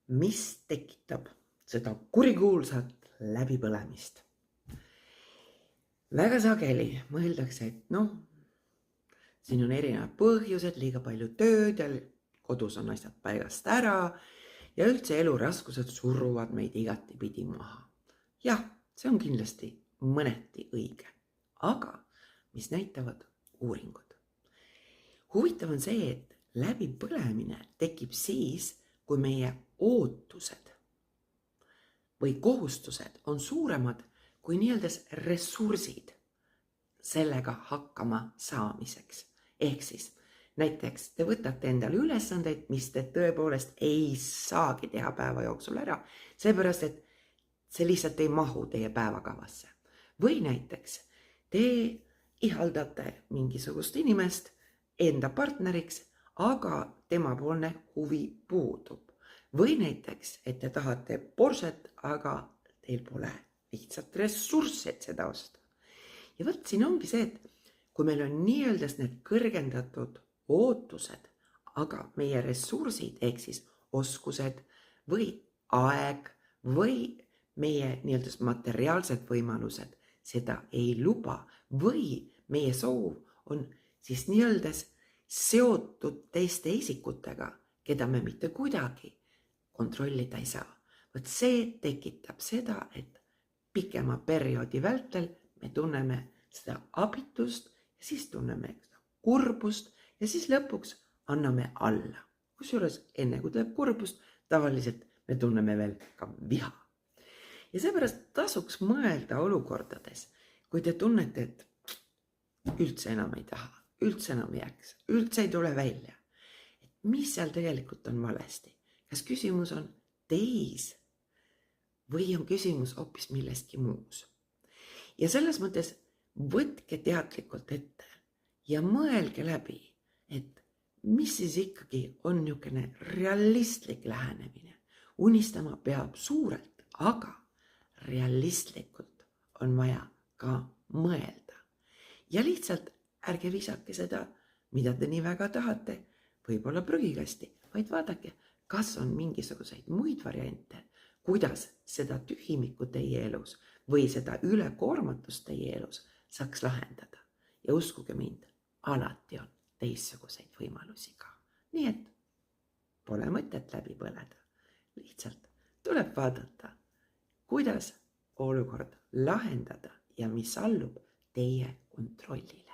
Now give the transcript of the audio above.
mis tekitab seda kurikuulsat läbipõlemist? Väga sageli mõeldakse, et siin on erinevad põhjused, liiga palju tööd ja kodus on asjad paigast ära ja üldse eluraskused suruvad meid igatipidi maha. Jah, see on kindlasti mõneti õige, aga mis näitavad uuringud? Huvitav on see, et läbipõlemine tekib siis, kui meie ootused või kohustused on suuremad kui nii-öelda ressursid sellega hakkama saamiseks. Ehk siis näiteks te võtate endale ülesandeid, mis te tõepoolest ei saagi teha päeva jooksul ära, seepärast et see lihtsalt ei mahu teie päevakavasse. Või näiteks te ihaldate mingisugust inimest enda partneriks, aga temapoolne huvi puudub. Või näiteks, et te tahate Porschet, aga teil pole lihtsalt ressurssi, et seda osta. Ja võt siin ongi see, et kui meil on nii-öelda need kõrgendatud ootused, aga meie ressursid ehk siis oskused või aeg või meie nii-öelda materiaalsed võimalused seda ei luba või meie soov on siis nii-öelda seotud teiste isikutega, keda me mitte kuidagi kontrollida ei saa. Võt see tekitab seda, et pikema perioodi vältel me tunneme seda abitust ja siis tunneme kurbust ja siis lõpuks anname alla. Kusjuures enne kui tuleb kurbust, tavaliselt me tunneme veel ka viha. Ja seepärast tasuks mõelda olukordades, kui te tunnete, et üldse enam ei taha, üldse enam ei jaksa, üldse ei tule välja. Et mis seal tegelikult on valesti? Kas küsimus on teis või on küsimus hoopis millestki muus? Ja selles mõttes võtke teadlikult ette ja mõelge läbi, et mis siis ikkagi on niisugune realistlik lähenemine. Unistama peab suurelt, aga realistlikult on vaja ka mõelda. Ja lihtsalt ärge visake seda, mida te nii väga tahate, võib-olla prügikasti, vaid vaadake, kas on mingisuguseid muid variante, kuidas seda tühimikku teie elus või seda ülekoormatust teie elus saaks lahendada. Ja uskuge mind, alati on teistsuguseid võimalusi ka. Nii et pole mõtet läbi põleda. Lihtsalt tuleb vaadata, kuidas olukord lahendada ja mis allub teie kontrollile.